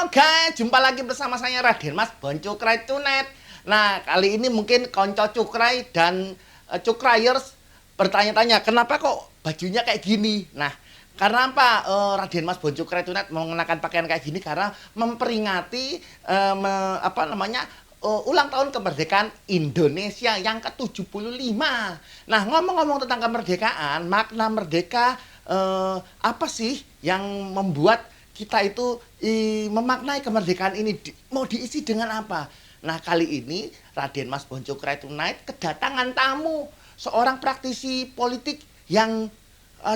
Halo guys, jumpa lagi bersama saya Raden Mas Bon Cukray Tunet. Nah, kali ini mungkin konco cukray dan cukrayers bertanya-tanya, kenapa kok bajunya kayak gini? Nah, karena apa Raden Mas Bon Cukray Tunet mengenakan pakaian kayak gini? Karena memperingati ulang tahun kemerdekaan Indonesia yang ke-75. Nah, ngomong-ngomong tentang kemerdekaan, makna merdeka apa sih yang membuat kita itu memaknai kemerdekaan ini mau diisi dengan apa? Nah, kali ini Raden Mas Bon Cukray Tunet kedatangan tamu, seorang praktisi politik yang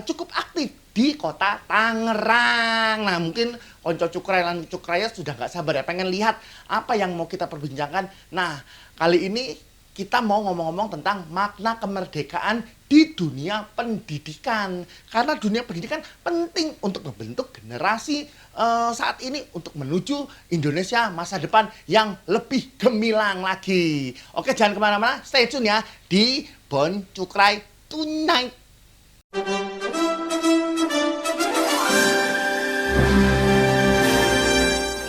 cukup aktif di kota Tangerang. Nah, mungkin konco cukray dan cukraya sudah nggak sabar ya pengen lihat apa yang mau kita perbincangkan. Nah, kali ini kita mau ngomong-ngomong tentang makna kemerdekaan di dunia pendidikan. Karena dunia pendidikan penting untuk membentuk generasi saat ini untuk menuju Indonesia masa depan yang lebih gemilang lagi. Oke, jangan kemana-mana, stay tune ya di Bon Cukray Tonight.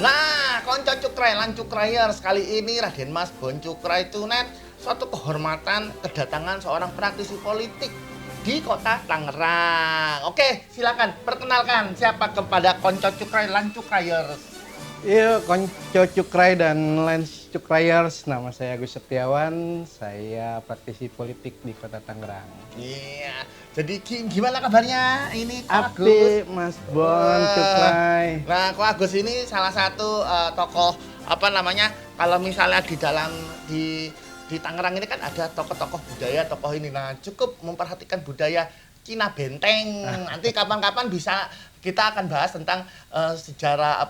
Nah, konco cukray lan cukrayers, kali ini Raden Mas Bon Cukray Tunet suatu kehormatan kedatangan seorang praktisi politik di kota Tangerang. Oke, silakan perkenalkan siapa kepada konco cukray lan cukrayers. Iya, konco cukray dan lens cukrayers, nama saya Agus Setiawan, saya praktisi politik di kota Tangerang. Iya, jadi gimana kabarnya ini Ko Agus? Apik, Mas Bon Cukray. Nah, Ko Agus ini salah satu tokoh kalau misalnya di Tangerang ini kan ada tokoh-tokoh budaya, tokoh ini. Nah, cukup memperhatikan budaya Cina Benteng. Nanti kapan-kapan bisa kita akan bahas tentang sejarah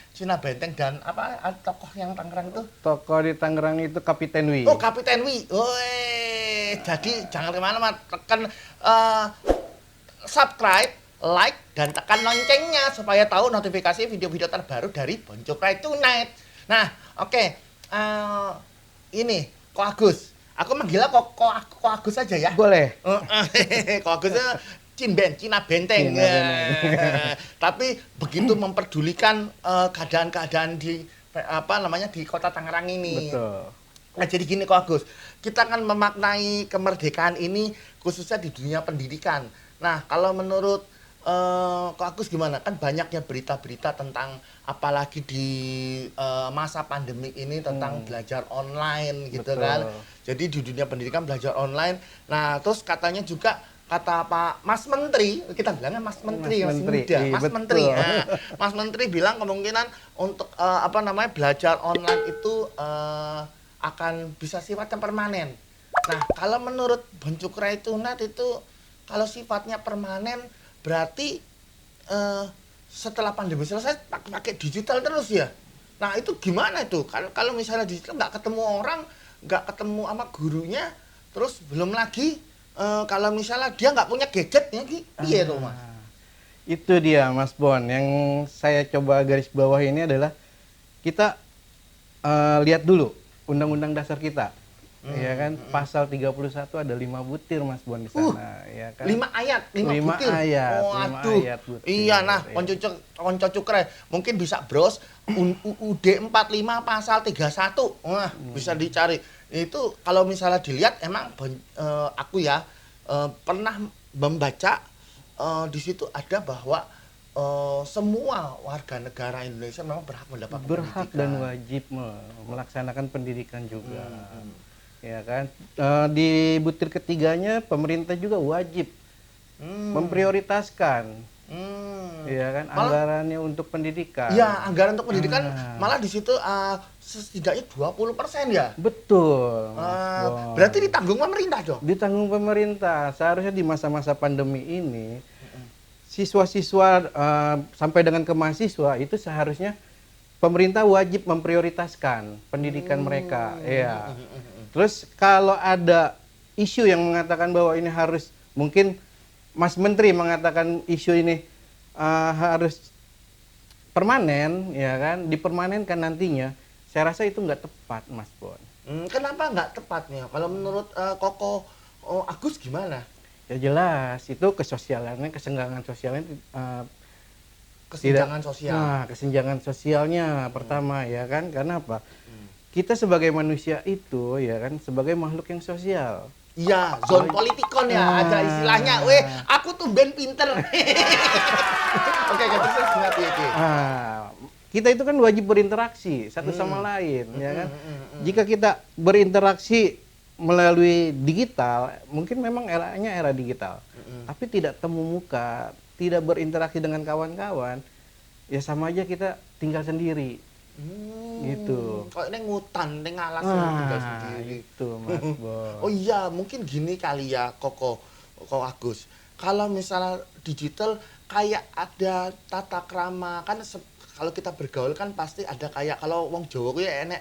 Cina Benteng dan tokoh yang Tangerang itu. Tokoh di Tangerang itu Kapiten Wi. Oh, Kapiten Wi. Woi, jadi jangan kemana-mana, tekan subscribe, like, dan tekan loncengnya supaya tahu notifikasi video-video terbaru dari Bon Cukray Tunet. Nah, oke. Ini Ko Agus. Aku manggilnya Ko Agus aja ya. Boleh. Ko Agusnya Cina Benteng. Tapi begitu memperdulikan keadaan-keadaan di di kota Tangerang ini. Betul. Nah, jadi gini Ko Agus, kita akan memaknai kemerdekaan ini khususnya di dunia pendidikan. Nah, kalau menurut Ko Agus gimana? Kan banyak ya berita-berita tentang apalagi di masa pandemi ini tentang belajar online gitu. Betul. Kan. Jadi di dunia pendidikan belajar online. Nah, terus katanya juga kata Pak Mas Menteri, kita bilangnya Mas Menteri, Mas Menteri. muda, Iya, Mas betul. Menteri. Nah, Mas Menteri bilang kemungkinan untuk belajar online itu akan bisa sifatnya permanen. Nah, kalau menurut Bon Cukray Tunet itu kalau sifatnya permanen berarti setelah pandemi selesai pakai digital terus ya. Nah, itu gimana itu? Kalau misalnya digital nggak ketemu orang, nggak ketemu sama gurunya, terus belum lagi kalau misalnya dia nggak punya gadget ya, iya tuh Mas. Itu dia Mas Bon, yang saya coba garis bawah ini adalah kita lihat dulu Undang-Undang Dasar kita. Ya kan, pasal 31 ada 5 butir Mas Bon di sana, ya kan. 5 ayat, 5 butir. Ayat, Oh, 5 aduh. ayat butir. Iya, nah, konco cukray mungkin bisa browse UUD 45 pasal 31. Wah, bisa dicari. Itu kalau misalnya dilihat emang aku ya pernah membaca di situ ada bahwa semua warga negara Indonesia memang berhak mendapat Berhak pendidikan. dan wajib melaksanakan pendidikan juga. Ya kan, di butir ketiganya pemerintah juga wajib memprioritaskan, ya kan, anggarannya untuk pendidikan. Iya, anggaran untuk pendidikan malah di situ setidaknya 20% ya. Betul. Mas Bon. Berarti ditanggung pemerintah dong. Ditanggung pemerintah. Seharusnya di masa-masa pandemi ini, siswa-siswa sampai dengan ke mahasiswa itu seharusnya pemerintah wajib memprioritaskan pendidikan mereka. Ya. Terus kalau ada isu yang mengatakan bahwa ini harus, mungkin Mas Menteri mengatakan isu ini harus permanen, ya kan, dipermanenkan nantinya. Saya rasa itu nggak tepat, Mas Bon. Kenapa nggak tepatnya? Kalau menurut Koko Agus gimana? Ya jelas, itu kesosialannya, kesenggangan sosialnya kesenjangan sosial. Nah, kesenjangan sosialnya pertama ya kan, karena apa? Kita sebagai manusia itu ya kan sebagai makhluk yang sosial. Iya, zone politikon ya, ada istilahnya. Weh, aku tuh ben pinter. Oke, terus ngerti iki. Kita itu kan wajib berinteraksi satu sama lain, ya kan? Jika kita berinteraksi melalui digital, mungkin memang eranya era digital, tapi tidak temu muka, tidak berinteraksi dengan kawan-kawan, ya sama aja kita tinggal sendiri. Gitu. Kok ini ngutan, ini ngalas tinggal sendiri. Itu, Mas Bos. Oh iya, mungkin gini kali ya, Koko Agus. Kalau misalnya digital kayak ada tata krama, kan kalau kita bergaul kan pasti ada kayak kalau wong Jawa kuwi enek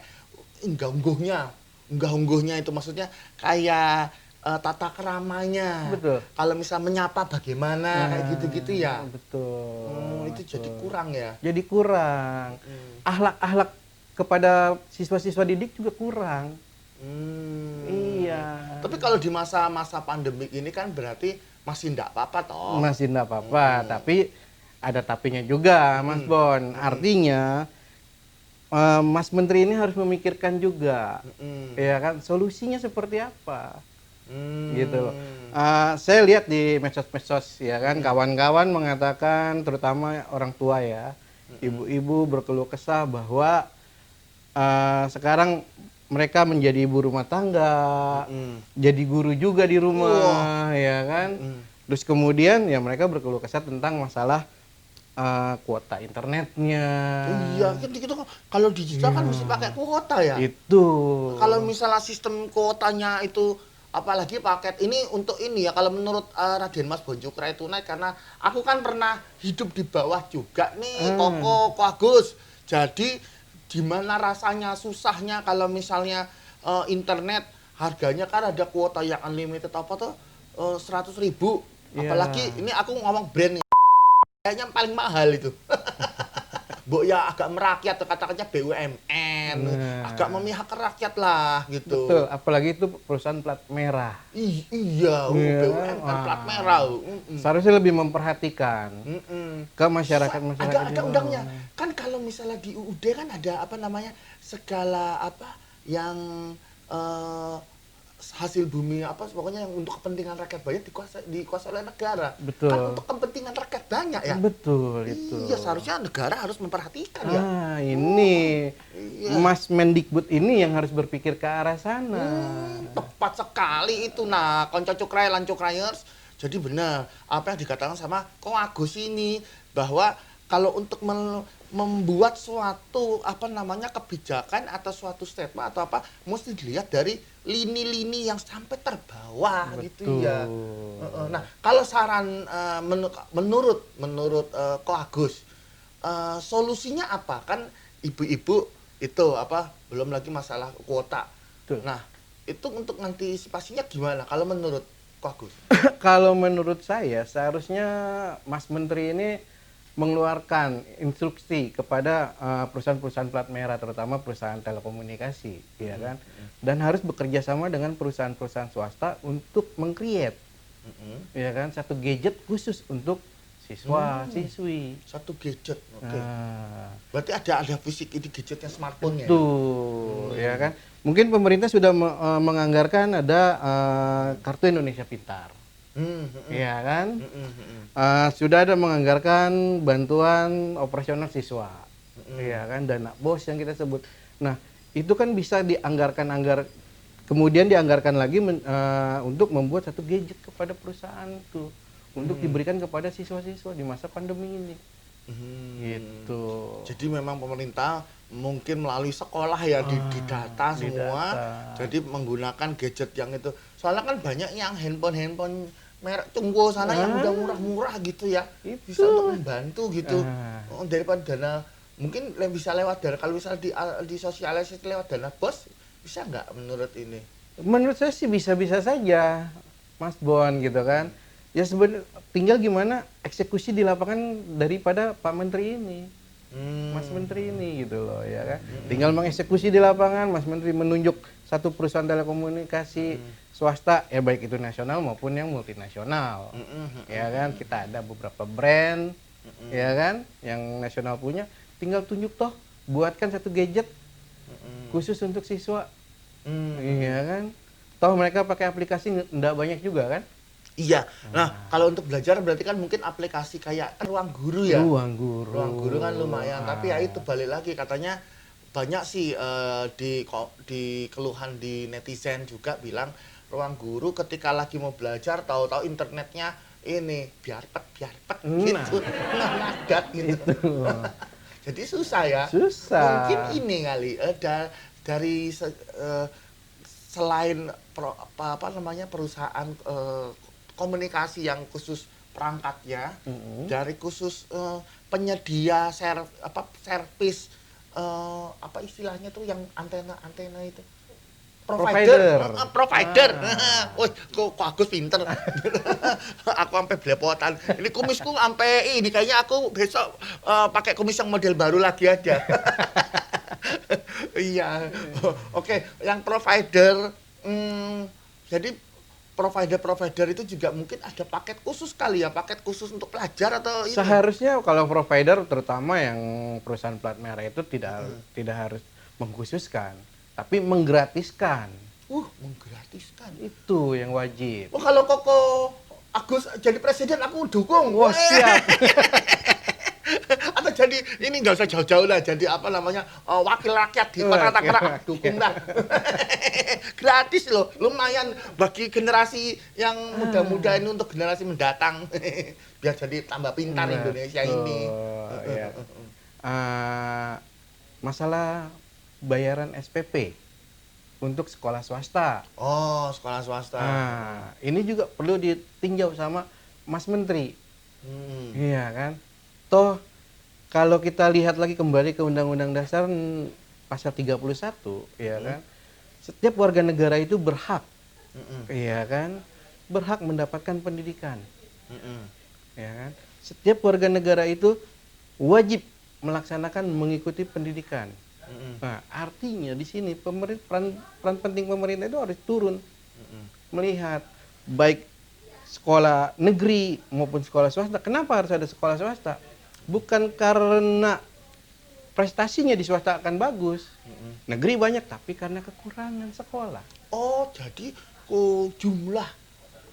unggah-ungguhnya itu maksudnya kayak tata keramanya. Betul. Kalau misal menyapa bagaimana kayak gitu-gitu ya. Betul. Itu jadi kurang ya. Jadi kurang. Akhlak-akhlak kepada siswa-siswa didik juga kurang. Iya. Tapi kalau di masa-masa pandemik ini kan berarti masih enggak apa-apa toh. Masih enggak apa-apa, tapi ada tapinya juga, Mas Bon. Artinya Mas Menteri ini harus memikirkan juga, ya kan, solusinya seperti apa. Gitu. Saya lihat di medsos-medsos ya kan, kawan-kawan mengatakan, terutama orang tua ya, ibu-ibu berkeluh kesah bahwa sekarang mereka menjadi ibu rumah tangga, jadi guru juga di rumah, ya kan. Terus kemudian ya mereka berkeluh kesah tentang masalah kuota internetnya. Iya, kan gitu kan. Kalau digital kan mesti pakai kuota ya. Itu. Kalau misalnya sistem kuotanya itu apalagi paket ini untuk ini ya, kalau menurut Raden Mas Bonjukra itu naik karena aku kan pernah hidup di bawah juga nih, Koko Agus. Jadi gimana rasanya susahnya kalau misalnya internet harganya kan ada kuota yang unlimited apa tuh 100.000. Apalagi ini aku ngomong brand nih, kayaknya paling mahal itu. Mbok ya agak merakyat, kata-katanya BUMN, agak memihak ke rakyat lah gitu. Betul, apalagi itu perusahaan plat merah. Iya, BUMN kan plat merah. Seharusnya lebih memperhatikan ke masyarakat Ada undangnya. Kan kalau misalnya di UUD kan ada apa namanya segala apa yang hasil bumi apa pokoknya yang untuk kepentingan rakyat banyak dikuasai oleh negara. Betul. Kan untuk kepentingan rakyat banyak ya. Betul itu. Iya, seharusnya negara harus memperhatikan ya. Ini Mas Mendikbud ini yang harus berpikir ke arah sana. Tepat sekali itu. Nah, konco cukrai lan cukrayers. Jadi benar apa yang dikatakan sama Ko Agus ini bahwa kalau untuk membuat suatu apa namanya kebijakan atau suatu statement atau apa mesti dilihat dari lini-lini yang sampai terbawah. Betul. Gitu ya. Nah, kalau saran menurut Ko Agus solusinya apa? Kan ibu-ibu itu apa belum lagi masalah kuota. Betul. Nah, itu untuk antisipasinya gimana kalau menurut Ko Agus? Kalau menurut saya seharusnya Mas Menteri ini mengeluarkan instruksi kepada perusahaan-perusahaan plat merah, terutama perusahaan telekomunikasi, ya kan, dan harus bekerja sama dengan perusahaan-perusahaan swasta untuk meng-create, ya kan, satu gadget khusus untuk siswa-siswi. Satu gadget, oke. Berarti ada fisik ini gadgetnya smartphone-nya. Tuh, ya kan. Mungkin pemerintah sudah menganggarkan ada Kartu Indonesia Pintar. Ya kan, sudah ada menganggarkan bantuan operasional siswa, ya kan, dana BOS yang kita sebut. Nah, itu kan bisa kemudian dianggarkan lagi untuk membuat satu gadget kepada perusahaan itu, untuk diberikan kepada siswa-siswa di masa pandemi ini. Gitu. Jadi memang pemerintah mungkin melalui sekolah ya didata semua, jadi menggunakan gadget yang itu. Soalnya kan banyak yang handphone merek tunggu sana yang udah murah-murah gitu ya, bisa untuk membantu gitu. Daripada dana mungkin bisa lewat dana, kalau misalnya di sosialisasi lewat dana BOS bisa nggak menurut ini? Menurut saya sih bisa-bisa saja, Mas Bon, gitu kan. Ya sebenarnya tinggal gimana eksekusi di lapangan daripada Pak Menteri ini, Mas Menteri ini gitu loh, ya kan. Tinggal mengeksekusi di lapangan, Mas Menteri menunjuk satu perusahaan telekomunikasi swasta, ya baik itu nasional maupun yang multinasional, ya kan. Kita ada beberapa brand ya kan, yang nasional punya, tinggal tunjuk toh, buatkan satu gadget khusus untuk siswa, iya kan, toh mereka pakai aplikasi nggak banyak juga kan. Iya. Nah, kalau untuk belajar berarti kan mungkin aplikasi kayak Ruang Guru ya. Ruang guru. Ruang Guru kan lumayan, tapi ya itu balik lagi katanya banyak sih di keluhan di netizen juga bilang Ruang Guru ketika lagi mau belajar tahu-tau internetnya ini biar pet gitu. Nah, nadat gitu. Jadi susah ya. Susah. Mungkin ini kali dari selain apa namanya perusahaan komunikasi yang khusus perangkatnya, dari khusus penyedia servis apa istilahnya tuh yang antena itu provider. Wih, kok Agus pinter. Aku sampai belepotan. Ini kumisku sampai ini kayaknya aku besok pakai kumis yang model baru lagi aja. Iya. Oke, yang provider jadi provider itu juga mungkin ada paket khusus kali ya, paket khusus untuk pelajar atau ini. Seharusnya kalau provider terutama yang perusahaan plat merah itu tidak harus mengkhususkan, tapi menggratiskan. Menggratiskan. Itu yang wajib. Oh, kalau Koko Agus jadi presiden aku dukung. Wah, siap. Atau jadi ini nggak usah jauh-jauh lah, jadi apa namanya wakil rakyat di kota Tangerang, dukung dah. Gratis loh, lumayan bagi generasi yang muda-muda ini untuk generasi mendatang. Biar jadi tambah pintar Indonesia ini. Ya. Masalah bayaran SPP untuk sekolah swasta. Oh, sekolah swasta. Nah, ini juga perlu ditinjau sama Mas Menteri. Iya kan? Toh kalau kita lihat lagi kembali ke Undang-Undang Dasar pasal 31, ya kan? Setiap warga negara itu berhak, ya kan? Berhak mendapatkan pendidikan. Ya kan? Setiap warga negara itu wajib melaksanakan mengikuti pendidikan. Nah, artinya di sini peran penting pemerintah itu harus turun melihat baik sekolah negeri maupun sekolah swasta. Kenapa harus ada sekolah swasta? Bukan karena prestasinya di swasta akan bagus, negeri banyak, tapi karena kekurangan sekolah. Oh, jadi jumlah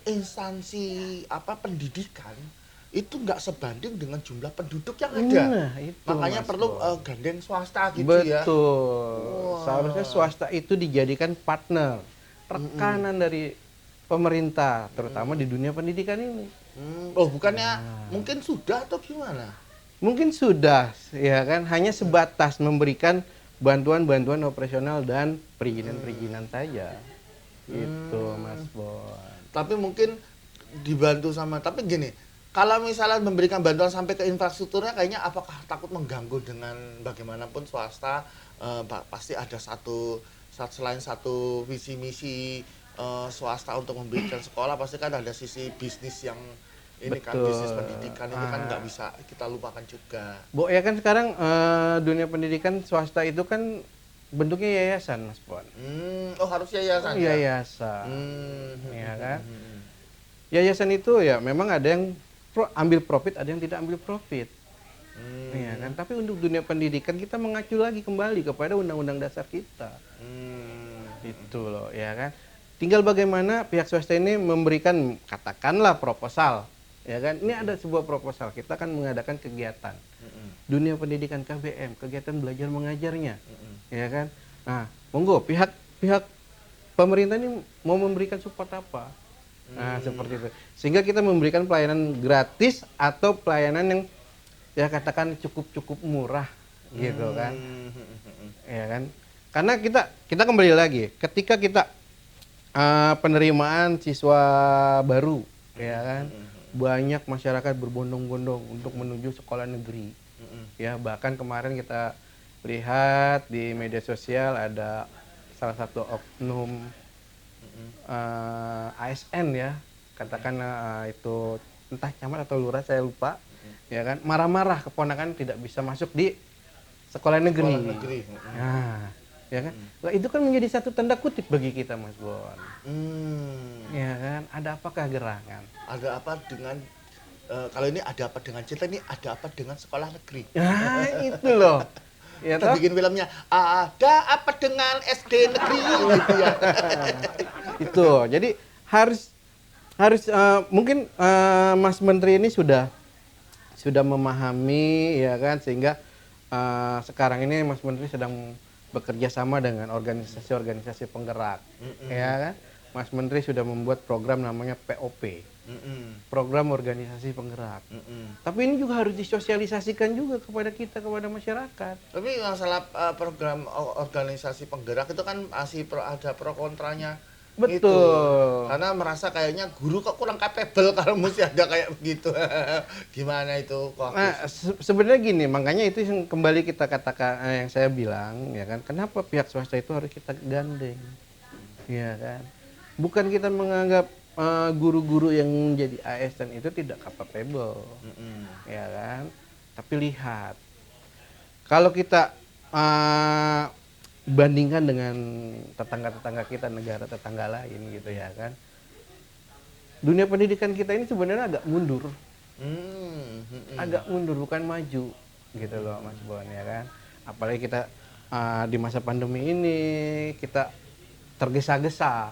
instansi pendidikan itu nggak sebanding dengan jumlah penduduk yang ada. Nah, itu makanya Mas perlu Bo. gandeng swasta gitu ya. Betul. Seharusnya swasta itu dijadikan partner, rekanan dari pemerintah, terutama di dunia pendidikan ini. Oh, bukannya mungkin sudah atau gimana? Mungkin sudah, ya kan, hanya sebatas memberikan bantuan-bantuan operasional dan perizinan-perizinan saja. Gitu, Mas Bon. Tapi mungkin dibantu tapi gini, kalau misalnya memberikan bantuan sampai ke infrastrukturnya kayaknya apakah takut mengganggu dengan bagaimanapun swasta pasti ada selain satu visi misi swasta untuk memberikan sekolah pasti kan ada sisi bisnis yang ini kan bisnis pendidikan itu kan nggak bisa kita lupakan juga. Bu, ya kan sekarang dunia pendidikan swasta itu kan bentuknya yayasan, Mas Bon. Oh, harus yayasan. Yayasan. Ya kan? Yayasan itu ya memang ada yang ambil profit, ada yang tidak ambil profit. Ya kan? Tapi untuk dunia pendidikan kita mengacu lagi kembali kepada undang-undang dasar kita. Itu loh, ya kan? Tinggal bagaimana pihak swasta ini memberikan katakanlah proposal. Ya kan, ini ada sebuah proposal, kita akan mengadakan kegiatan dunia pendidikan KBM, kegiatan belajar mengajarnya, ya kan. Nah, monggo pihak pemerintah ini mau memberikan support apa, nah seperti itu, sehingga kita memberikan pelayanan gratis atau pelayanan yang ya katakan cukup murah, gitu kan, ya kan. Karena kita kembali lagi, ketika kita penerimaan siswa baru, ya kan. Banyak masyarakat berbondong-bondong untuk menuju sekolah negeri. Ya, bahkan kemarin kita lihat di media sosial ada salah satu oknum ASN ya, katakan itu entah camat atau lurah saya lupa, ya kan, marah-marah keponakan tidak bisa masuk di sekolah negeri. Nah, ya kan, nah, itu kan menjadi satu tanda kutip bagi kita, Mas Bon. Ya kan, ada apakah gerangan? Ada apa dengan kalau ini ada apa dengan cinta, ini ada apa dengan sekolah negeri. Nah, itu loh. Ya Kita toh? bikin filmnya, ada apa dengan SD negeri gitu ya. Itu. Jadi harus harus mungkin Mas Menteri ini sudah memahami ya kan, sehingga sekarang ini Mas Menteri sedang bekerja sama dengan organisasi-organisasi penggerak. Ya kan? Mas Menteri sudah membuat program namanya POP. Program organisasi penggerak. Tapi ini juga harus disosialisasikan juga kepada kita, kepada masyarakat. Tapi masalah program organisasi penggerak itu kan masih ada pro kontranya. Betul. Gitu. Karena merasa kayaknya guru kok kurang capable kalau mesti ada kayak begitu. Gimana itu kok? Nah, sebenarnya gini, makanya itu yang kembali kita katakan, yang saya bilang ya kan, kenapa pihak swasta itu harus kita gandeng. Ya kan? Bukan kita menganggap guru-guru yang jadi ASN itu tidak capable. Ya kan? Tapi lihat, kalau kita bandingkan dengan tetangga-tetangga kita, negara tetangga lain gitu ya kan, dunia pendidikan kita ini sebenarnya agak mundur. Agak mundur, bukan maju gitu loh Mas Bon ya kan. Apalagi kita di masa pandemi ini kita tergesa-gesa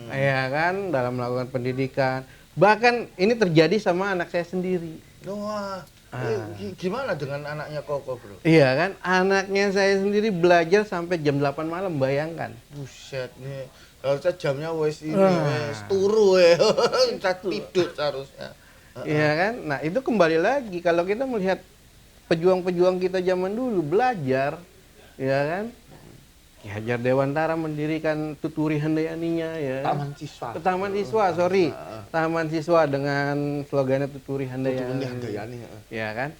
ya kan dalam melakukan pendidikan. Bahkan ini terjadi sama anak saya sendiri. Wah, gimana dengan anaknya Koko, Bro? Iya kan, anaknya saya sendiri belajar sampai jam 8 malam, bayangkan. Buset nih, harusnya jamnya wes ini, wes turu ya, tidur seharusnya. Iya kan, nah itu kembali lagi kalau kita melihat pejuang-pejuang kita zaman dulu belajar, ya kan, Ki Hajar Dewantara mendirikan Tuturi Handayaninya ya. Taman siswa. Taman siswa dengan slogannya Tuturi Tuturi Handayani. Handayani. Ya kan.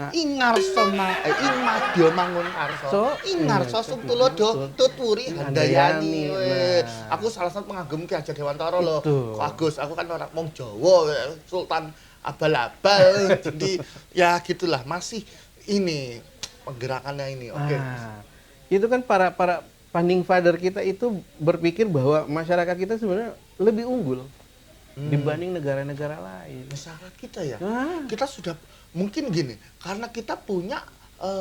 Nah, Ingarso ing madya mangun karso. Ingarso Sungtulodo Tuturi Handayani. Nah. Aku salah satu pengagum Ki Hajar Dewantara loh. Itu. Kok Agus, aku kan orang wong Jawa, Sultan abal-abal. Jadi ya gitulah, masih ini penggerakannya ini. Oke. Itu kan para founding father kita itu berpikir bahwa masyarakat kita sebenarnya lebih unggul dibanding negara-negara lain. Masyarakat kita ya, kita sudah mungkin gini, karena kita punya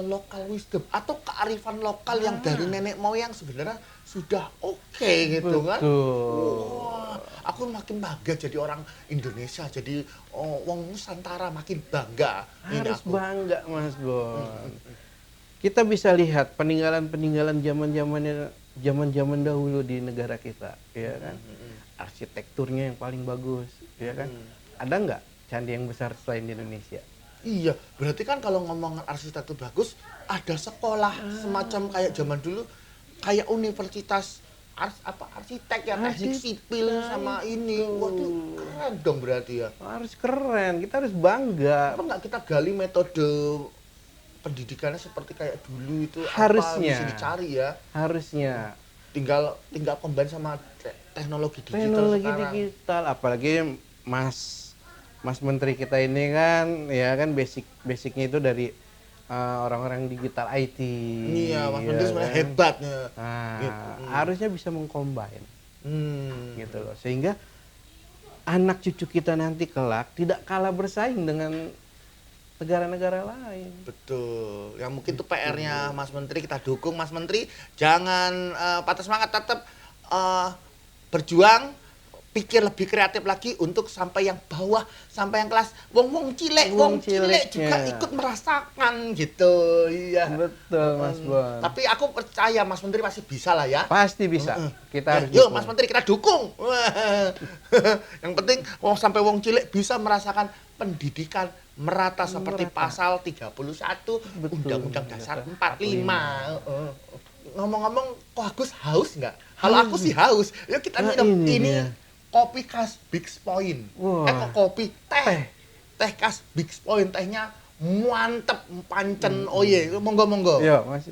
local wisdom atau kearifan lokal yang dari nenek moyang sebenarnya sudah oke gitu kan. Wah, aku makin bangga jadi orang Indonesia, jadi wong Nusantara makin bangga. Harus bangga Mas Bon. Kita bisa lihat peninggalan-peninggalan zaman-zaman dahulu di negara kita, ya kan. Arsitekturnya yang paling bagus, ya kan. Ada nggak candi yang besar selain di Indonesia? Iya, berarti kan kalau ngomong arsitektur bagus, ada sekolah semacam kayak zaman dulu, kayak universitas arsitek ya, teknik sipil sama ini. Waduh, keren dong berarti ya. Harus keren, kita harus bangga. Apa nggak kita gali metode pendidikannya seperti kayak dulu itu? Harusnya. Apa mesti dicari ya? Harusnya. Tinggal combine sama teknologi digital Teknologi sekarang. digital, apalagi Mas Menteri kita ini kan, ya kan basicnya itu dari orang-orang digital IT. Iya, Mas Menteri ya sebenarnya kan? hebatnya. Nah, Gitu. harusnya bisa mengcombine, gitu loh, sehingga anak cucu kita nanti kelak tidak kalah bersaing dengan negara-negara lain. Betul. Ya mungkin itu PR-nya Mas Menteri, kita dukung Mas Menteri. Jangan patah semangat, tetap berjuang, pikir lebih kreatif lagi untuk sampai yang bawah, sampai yang kelas wong cilik juga ikut merasakan gitu. Iya. Betul Mas Bon. Tapi aku percaya Mas Menteri pasti bisa lah ya. Pasti bisa. Kita harus Yuk dukung. Mas Menteri, kita dukung. Yang penting sampai wong cilik bisa merasakan pendidikan merata seperti pasal 31 Undang-Undang Dasar 45. Ngomong-ngomong, kok Agus haus nggak? Kalau aku sih haus. Yuk kita minum ini kopi khas Big Point. Kok kopi? Teh khas Big Point. Tehnya mantep, pancen. Oye, monggo. Yo, Mas.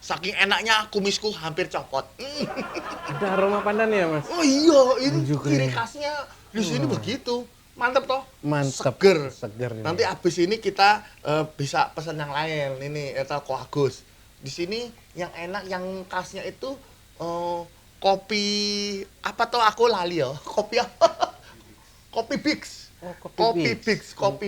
Saking enaknya kumisku hampir copot. Ada aroma pandan ya, Mas? Oh iya, ini Juga ciri ya. khasnya di sini begitu. Mantep toh? Mantep. Seger. Ini. Nanti abis ini kita bisa pesan yang lain. Ini eta Ko Agus. Di sini yang enak, yang khasnya itu kopi apa tuh aku lali ya. Kopi apa? Kopi Bix. Oh, Kopi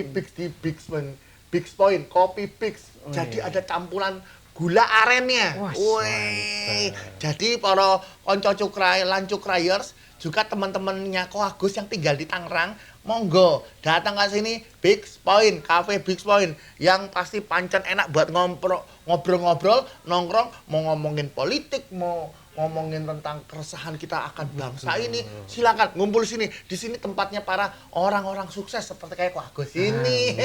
Bix di Bix Point, Kopi Bix. Oh, Jadi iya. ada campuran gula arennya. Wah, Wih. mantap. Jadi para konco cukrai lan cukrayers juga teman-temannya Ko Agus yang tinggal di Tangerang, monggo datang ke sini Bix Point, Cafe Bix Point yang pasti pancen enak buat ngobrol-ngobrol, nongkrong, mau ngomongin politik, mau ngomongin tentang keresahan kita akan bangsa ini, silakan ngumpul sini. Di sini tempatnya para orang-orang sukses seperti kayak Ko Agus ini.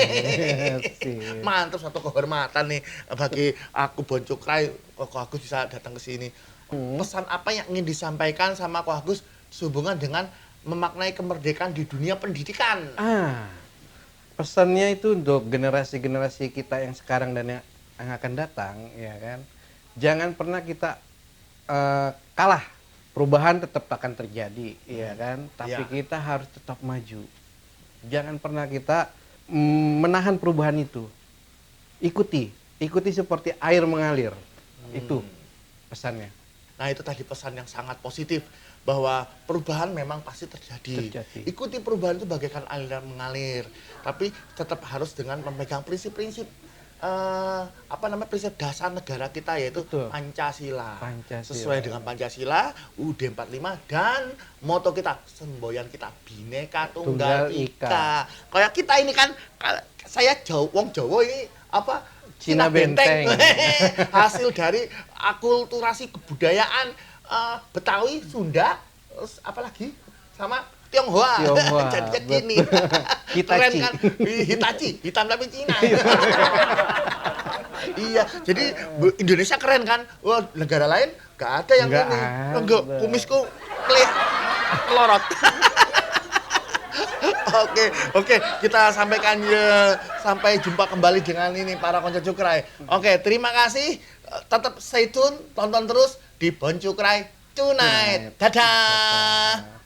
Sip. Mantap, satu kehormatan nih bagi aku Bon Cukrai, Ko Agus bisa datang ke sini. Pesan apa yang ingin disampaikan sama Ko Agus sehubungan dengan memaknai kemerdekaan di dunia pendidikan? Pesannya itu untuk generasi-generasi kita yang sekarang dan yang akan datang, ya kan. Jangan pernah kita kalah. Perubahan tetap akan terjadi, ya kan. Tapi Ya. kita harus tetap maju. Jangan pernah kita menahan perubahan itu. Ikuti seperti air mengalir. Itu pesannya. Nah, itu tadi pesan yang sangat positif bahwa perubahan memang pasti terjadi. Ikuti perubahan itu bagaikan aliran mengalir, tapi tetap harus dengan memegang prinsip-prinsip prinsip dasar negara kita, yaitu Betul. Pancasila. Pancasila. Sesuai dengan Pancasila, UUD 45 dan moto kita, semboyan kita Bhinneka Tunggal Ika. Kayak kita ini kan, saya wong Jawa ini apa? Cina Benteng. Hasil dari akulturasi kebudayaan Betawi, Sunda, terus apalagi sama Tionghoa. Jadinya gini. Keren kan? Hitachi, hitam tapi Cina. Iya, jadi Indonesia keren kan? Wah, negara lain nggak ada yang Nggak ini. ada. Enggak, kumisku kelorot. Oke, kita sampaikan sampai jumpa kembali dengan ini para konco cukrai. Oke, terima kasih. Tetap stay tune, tonton terus di Bon Cukrai Tonight. Dadah.